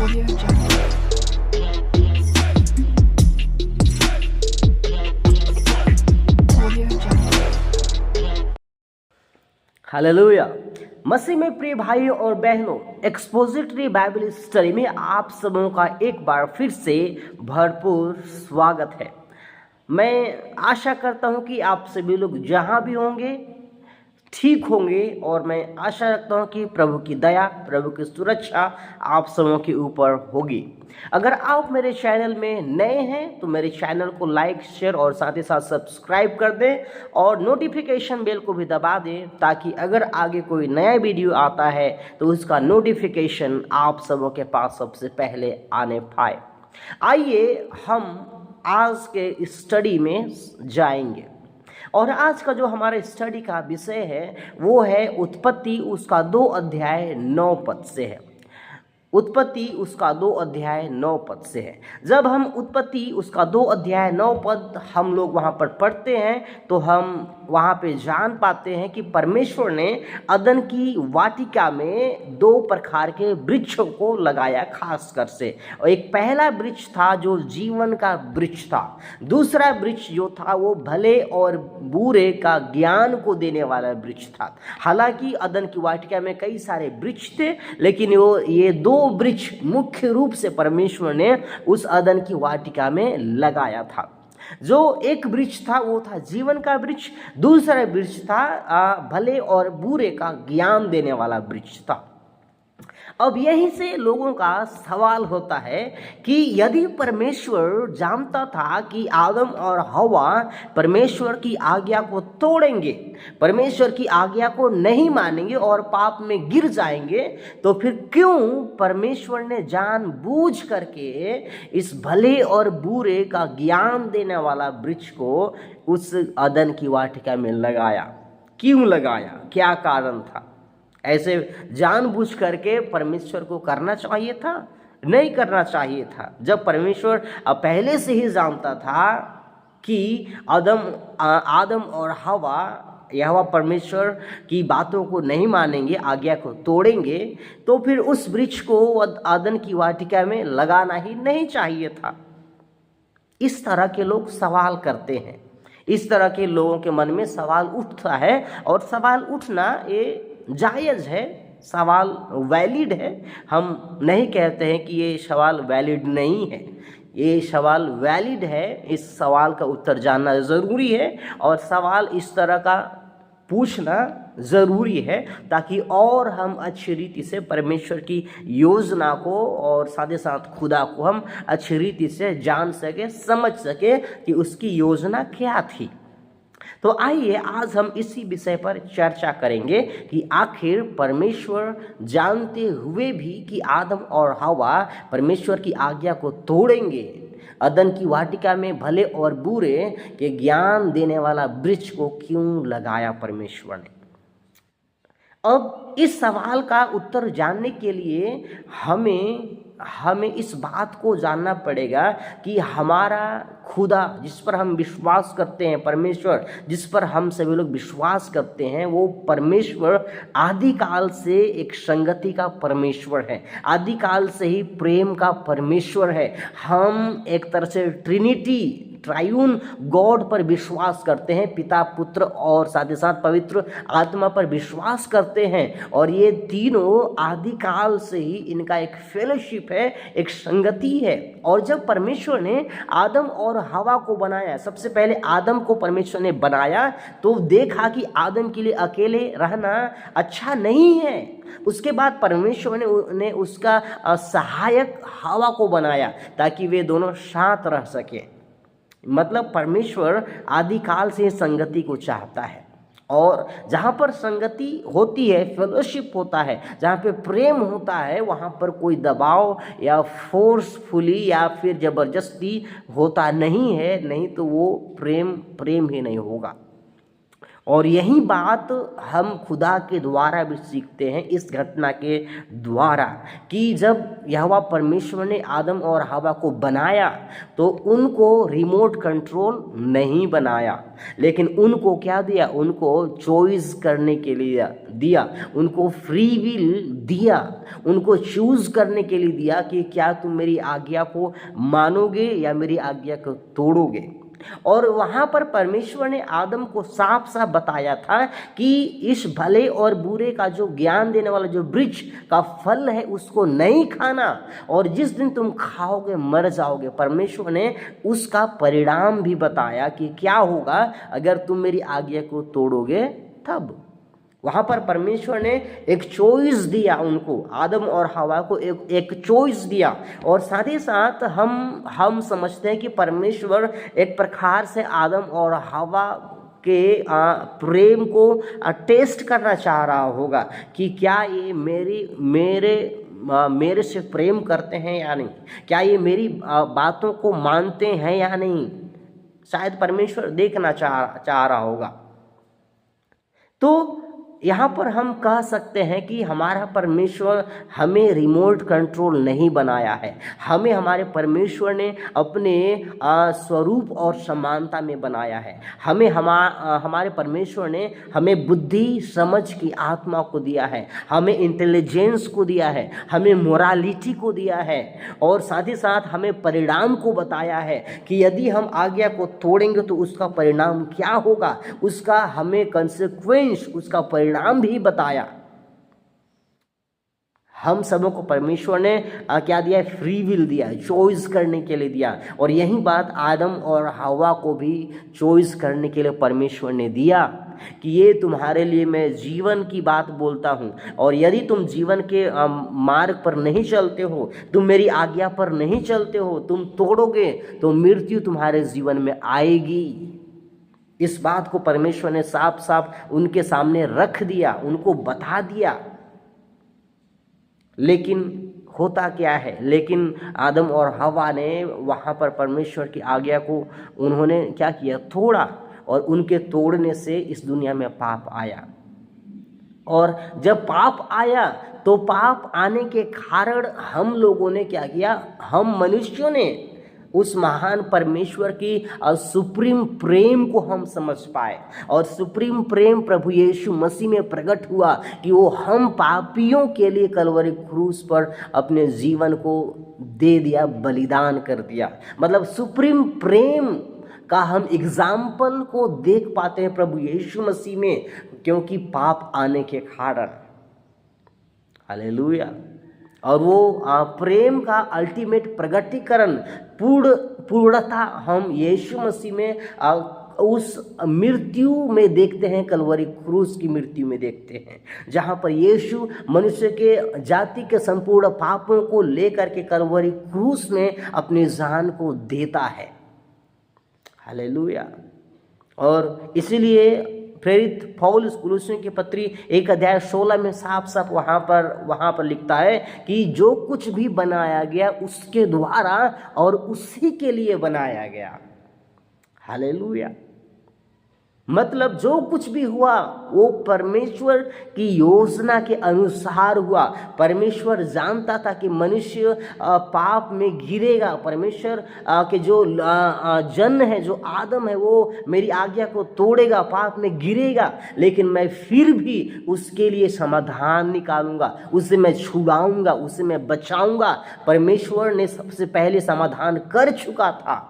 Audio Jungle. Audio Jungle. हालेलुया। मसीह में प्रिय भाइयों और बहनों, एक्सपोजिटरी बाइबल स्टडी में आप सबों का एक बार फिर से भरपूर स्वागत है। मैं आशा करता हूं कि आप सभी लोग जहां भी होंगे ठीक होंगे और मैं आशा रखता हूं कि प्रभु की दया, प्रभु की सुरक्षा आप सबों के ऊपर होगी। अगर आप मेरे चैनल में नए हैं तो मेरे चैनल को लाइक, शेयर और साथ ही साथ सब्सक्राइब कर दें और नोटिफिकेशन बेल को भी दबा दें, ताकि अगर आगे कोई नया वीडियो आता है तो उसका नोटिफिकेशन आप सबों के पास सबसे पहले आने पाए। आइए हम आज के स्टडी में जाएंगे और आज का जो हमारे स्टडी का विषय है वो है उत्पत्ति, उसका 2 अध्याय 9 पद से है। उत्पत्ति उसका 2 अध्याय 9 पद से है। जब हम उत्पत्ति उसका 2 अध्याय 9 पद हम लोग वहाँ पर पढ़ते हैं तो हम वहाँ पे जान पाते हैं कि परमेश्वर ने अदन की वाटिका में 2 प्रकार के वृक्षों को लगाया खास कर से। और एक पहला वृक्ष था जो जीवन का वृक्ष था, दूसरा वृक्ष जो था वो भले और बुरे का ज्ञान को देने वाला वृक्ष था। हालांकि अदन की वाटिका में कई सारे वृक्ष थे, लेकिन ये 2 वृक्ष मुख्य रूप से परमेश्वर ने उस अदन की वाटिका में लगाया था। जो एक वृक्ष था वो था जीवन का वृक्ष, दूसरा वृक्ष था भले और बुरे का ज्ञान देने वाला वृक्ष था। अब यहीं से लोगों का सवाल होता है कि यदि परमेश्वर जानता था कि आदम और हवा परमेश्वर की आज्ञा को तोड़ेंगे, परमेश्वर की आज्ञा को नहीं मानेंगे और पाप में गिर जाएंगे, तो फिर क्यों परमेश्वर ने जानबूझ करके इस भले और बुरे का ज्ञान देने वाला वृक्ष को उस अदन की वाटिका में लगाया? क्यों लगाया? क्या कारण था? ऐसे जानबूझ करके परमेश्वर को करना चाहिए था? नहीं करना चाहिए था। जब परमेश्वर पहले से ही जानता था कि आदम और हवा यहोवा परमेश्वर की बातों को नहीं मानेंगे, आज्ञा को तोड़ेंगे, तो फिर उस वृक्ष को अदन की वाटिका में लगाना ही नहीं चाहिए था। इस तरह के लोग सवाल करते हैं, इस तरह के लोगों के मन में सवाल उठता है और सवाल उठना ये जायज़ है, सवाल वैलिड है। हम नहीं कहते हैं कि ये सवाल वैलिड नहीं है, ये सवाल वैलिड है। इस सवाल का उत्तर जानना ज़रूरी है और सवाल इस तरह का पूछना ज़रूरी है ताकि और हम अच्छी रीति से परमेश्वर की योजना को और साथ ही साथ खुदा को हम अच्छी रीति से जान सके, समझ सके कि उसकी योजना क्या थी। तो आइए आज हम इसी विषय पर चर्चा करेंगे कि आखिर परमेश्वर जानते हुए भी कि आदम और हवा परमेश्वर की आज्ञा को तोड़ेंगे, अदन की वाटिका में भले और बुरे के ज्ञान देने वाला वृक्ष को क्यों लगाया परमेश्वर ने। अब इस सवाल का उत्तर जानने के लिए हमें इस बात को जानना पड़ेगा कि हमारा खुदा जिस पर हम विश्वास करते हैं, परमेश्वर जिस पर हम सभी लोग विश्वास करते हैं, वो परमेश्वर आदिकाल से एक संगति का परमेश्वर है, आदिकाल से ही प्रेम का परमेश्वर है। हम एक तरह से ट्रिनिटी, ट्रायून गॉड पर विश्वास करते हैं, पिता, पुत्र और साथ ही साथ पवित्र आत्मा पर विश्वास करते हैं। और ये तीनों आदिकाल से ही इनका एक फेलोशिप है, एक संगति है। और जब परमेश्वर ने आदम और हवा को बनाया, सबसे पहले आदम को परमेश्वर ने बनाया तो देखा कि आदम के लिए अकेले रहना अच्छा नहीं है। उसके बाद परमेश्वर ने उसका सहायक हवा को बनाया ताकि वे दोनों साथ रह सके। मतलब परमेश्वर आदिकाल से संगति को चाहता है, और जहाँ पर संगति होती है, फेलोशिप होता है, जहाँ पे प्रेम होता है, वहाँ पर कोई दबाव या फोर्सफुली या फिर ज़बरदस्ती होता नहीं है, नहीं तो वो प्रेम ही नहीं होगा। और यही बात हम खुदा के द्वारा भी सीखते हैं इस घटना के द्वारा कि जब यहोवा परमेश्वर ने आदम और हवा को बनाया तो उनको रिमोट कंट्रोल नहीं बनाया, लेकिन उनको क्या दिया, उनको चॉइस करने के लिए दिया, उनको फ्री विल दिया, उनको चूज करने के लिए दिया कि क्या तुम मेरी आज्ञा को मानोगे या मेरी आज्ञा को तोड़ोगे। और वहां पर परमेश्वर ने आदम को साफ साफ बताया था कि इस भले और बुरे का जो ज्ञान देने वाला जो वृक्ष का फल है उसको नहीं खाना, और जिस दिन तुम खाओगे मर जाओगे। परमेश्वर ने उसका परिणाम भी बताया कि क्या होगा अगर तुम मेरी आज्ञा को तोड़ोगे। तब वहाँ पर परमेश्वर ने एक चॉइस दिया उनको, आदम और हवा को एक चॉइस दिया। और साथ ही साथ हम समझते हैं कि परमेश्वर एक प्रकार से आदम और हवा के प्रेम को टेस्ट करना चाह रहा होगा कि क्या ये मेरे से प्रेम करते हैं या नहीं, क्या ये मेरी बातों को मानते हैं या नहीं। शायद परमेश्वर देखना चाह रहा होगा। तो यहाँ पर हम कह सकते हैं कि हमारा परमेश्वर हमें रिमोट कंट्रोल नहीं बनाया है, हमें हमारे परमेश्वर ने अपने स्वरूप और समानता में बनाया है। हमें हमारे परमेश्वर ने हमें बुद्धि समझ की आत्मा को दिया है, हमें इंटेलिजेंस को दिया है, हमें मोरालिटी को दिया है, और साथ ही साथ हमें परिणाम को बताया है कि यदि हम आज्ञा को तोड़ेंगे तो उसका परिणाम क्या होगा, उसका हमें कंसिक्वेंस, उसका परिणाम भी बताया। हम सबों को परमेश्वर ने क्या दिया है, फ्री विल दिया है, चॉइस करने के लिए दिया। और यही बात आदम और हवा को भी चॉइस करने के लिए परमेश्वर ने दिया कि ये तुम्हारे लिए मैं जीवन की बात बोलता हूँ, और यदि तुम जीवन के मार्ग पर नहीं चलते हो, तुम मेरी आज्ञा पर नहीं चलते हो, तुम तोड़ोगे तो मृत्यु तुम्हारे जीवन में आएगी। इस बात को परमेश्वर ने साफ साफ उनके सामने रख दिया, उनको बता दिया। लेकिन होता क्या है, लेकिन आदम और हवा ने वहाँ पर परमेश्वर की आज्ञा को उन्होंने क्या किया, तोड़ा, और उनके तोड़ने से इस दुनिया में पाप आया। और जब पाप आया तो पाप आने के कारण हम लोगों ने क्या किया, हम मनुष्यों ने उस महान परमेश्वर की सुप्रीम प्रेम को हम समझ पाए, और सुप्रीम प्रेम प्रभु यीशु मसीह में प्रकट हुआ कि वो हम पापियों के लिए कलवरी क्रूस पर अपने जीवन को दे दिया, बलिदान कर दिया। मतलब सुप्रीम प्रेम का हम एग्जाम्पल को देख पाते हैं प्रभु यीशु मसीह में, क्योंकि पाप आने के कारण। हालेलुया। और वो प्रेम का अल्टीमेट प्रगटीकरण, पूर्णता हम यीशु मसीह में उस मृत्यु में देखते हैं, कलवरी क्रूस की मृत्यु में देखते हैं, जहाँ पर यीशु मनुष्य के जाति के संपूर्ण पापों को लेकर के कलवरी क्रूस में अपनी जान को देता है। हालेलुया। और इसीलिए प्रेरित पौलुस कुलुस्सियों की पत्री 1:16 में साफ साफ वहाँ पर लिखता है कि जो कुछ भी बनाया गया उसके द्वारा और उसी के लिए बनाया गया। हालेलुया। मतलब जो कुछ भी हुआ वो परमेश्वर की योजना के अनुसार हुआ। परमेश्वर जानता था कि मनुष्य पाप में गिरेगा। परमेश्वर के जो जन है, जो आदम है, वो मेरी आज्ञा को तोड़ेगा, पाप में गिरेगा, लेकिन मैं फिर भी उसके लिए समाधान निकालूंगा, उसे मैं छुड़ाऊंगा, उसे मैं बचाऊंगा। परमेश्वर ने सबसे पहले समाधान कर चुका था।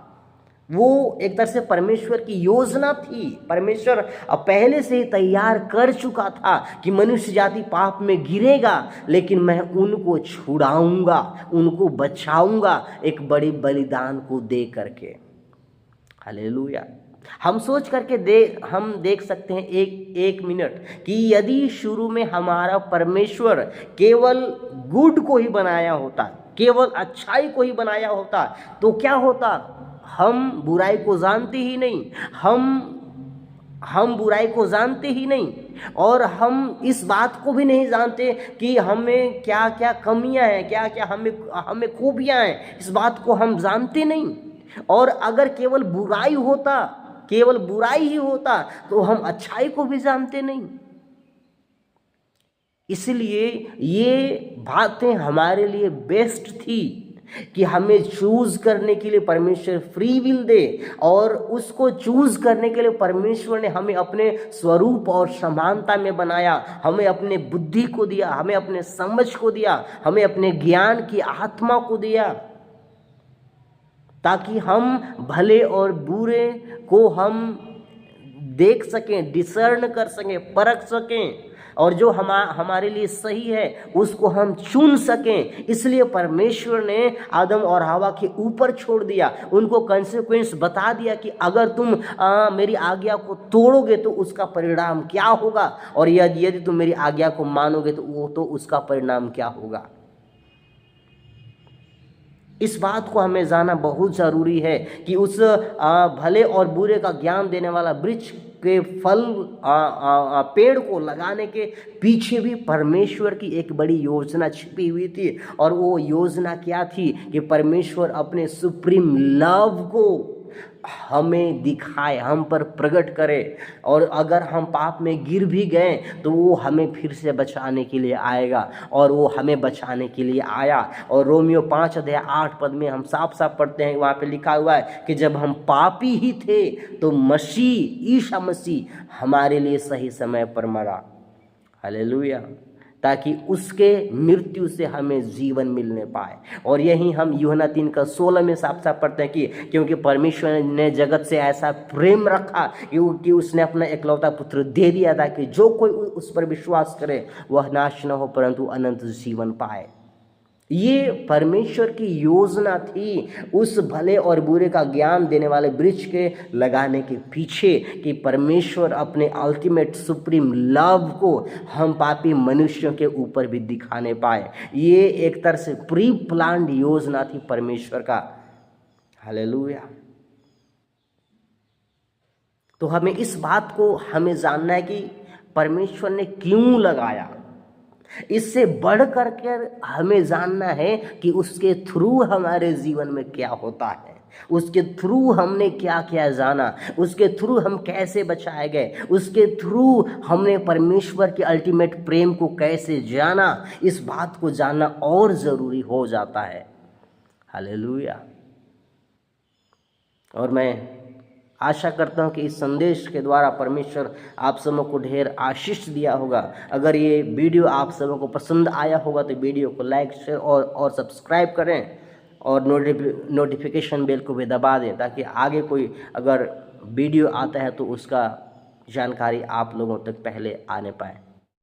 वो एक तरह से परमेश्वर की योजना थी। परमेश्वर पहले से ही तैयार कर चुका था कि मनुष्य जाति पाप में गिरेगा, लेकिन मैं उनको छुड़ाऊंगा, उनको बचाऊंगा एक बड़ी बलिदान को दे करके। हालेलुया। हम सोच करके हम देख सकते हैं एक मिनट कि यदि शुरू में हमारा परमेश्वर केवल गुड को ही बनाया होता, केवल अच्छाई को ही बनाया होता, तो क्या होता? हम बुराई को जानते ही नहीं, हम बुराई को जानते ही नहीं, और हम इस बात को भी नहीं जानते कि हमें क्या क्या कमियां हैं, क्या क्या हमें खूबियां हैं, इस बात को हम जानते नहीं। और अगर केवल बुराई होता केवल बुराई ही होता तो हम अच्छाई को भी जानते नहीं। इसलिए ये बातें हमारे लिए बेस्ट थी कि हमें चूज करने के लिए परमेश्वर फ्री विल दे, और उसको चूज करने के लिए परमेश्वर ने हमें अपने स्वरूप और समानता में बनाया, हमें अपने बुद्धि को दिया, हमें अपने समझ को दिया, हमें अपने ज्ञान की आत्मा को दिया, ताकि हम भले और बुरे को हम देख सकें, डिसर्न कर सकें, परख सकें, और जो हमारे लिए सही है उसको हम चुन सकें। इसलिए परमेश्वर ने आदम और हवा के ऊपर छोड़ दिया, उनको कंसेक्वेंस बता दिया कि अगर तुम मेरी आज्ञा को तोड़ोगे तो उसका परिणाम क्या होगा, और यदि तुम मेरी आज्ञा को मानोगे तो उसका परिणाम क्या होगा। इस बात को हमें जानना बहुत ज़रूरी है कि उस भले और बुरे का ज्ञान देने वाला वृक्ष के फल पेड़ को लगाने के पीछे भी परमेश्वर की एक बड़ी योजना छिपी हुई थी, और वो योजना क्या थी कि परमेश्वर अपने सुप्रीम लव को हमें दिखाए, हम पर प्रकट करे, और अगर हम पाप में गिर भी गए तो वो हमें फिर से बचाने के लिए आएगा, और वो हमें बचाने के लिए आया। और रोमियो 5:8 में हम साफ साफ पढ़ते हैं, वहाँ पे लिखा हुआ है कि जब हम पापी ही थे तो ईसा मसीह हमारे लिए सही समय पर मरा। हालेलुया। ताकि उसके मृत्यु से हमें जीवन मिलने पाए। और यही हम यूहन्ना 3:16 में साफ साफ पढ़ते हैं कि क्योंकि परमेश्वर ने जगत से ऐसा प्रेम रखा कि उसने अपना एकलौता पुत्र दे दिया था कि जो कोई उस पर विश्वास करे वह नाश न हो परंतु अनंत जीवन पाए। ये परमेश्वर की योजना थी उस भले और बुरे का ज्ञान देने वाले वृक्ष के लगाने के पीछे, कि परमेश्वर अपने अल्टीमेट सुप्रीम लव को हम पापी मनुष्यों के ऊपर भी दिखाने पाए। ये एक तरह से प्री प्लान्ड योजना थी परमेश्वर का। हालेलुया। तो हमें इस बात को हमें जानना है कि परमेश्वर ने क्यों लगाया। इससे बढ़ करके हमें जानना है कि उसके थ्रू हमारे जीवन में क्या होता है, उसके थ्रू हमने क्या क्या जाना, उसके थ्रू हम कैसे बचाए गए, उसके थ्रू हमने परमेश्वर के अल्टीमेट प्रेम को कैसे जाना। इस बात को जानना और ज़रूरी हो जाता है। हालेलुया। और मैं आशा करता हूँ कि इस संदेश के द्वारा परमेश्वर आप सबों को ढेर आशीष दिया होगा। अगर ये वीडियो आप सबों को पसंद आया होगा तो वीडियो को लाइक, शेयर और सब्सक्राइब करें, और नोटिफिकेशन बेल को भी दबा दें, ताकि आगे कोई अगर वीडियो आता है तो उसका जानकारी आप लोगों तक पहले आने पाए।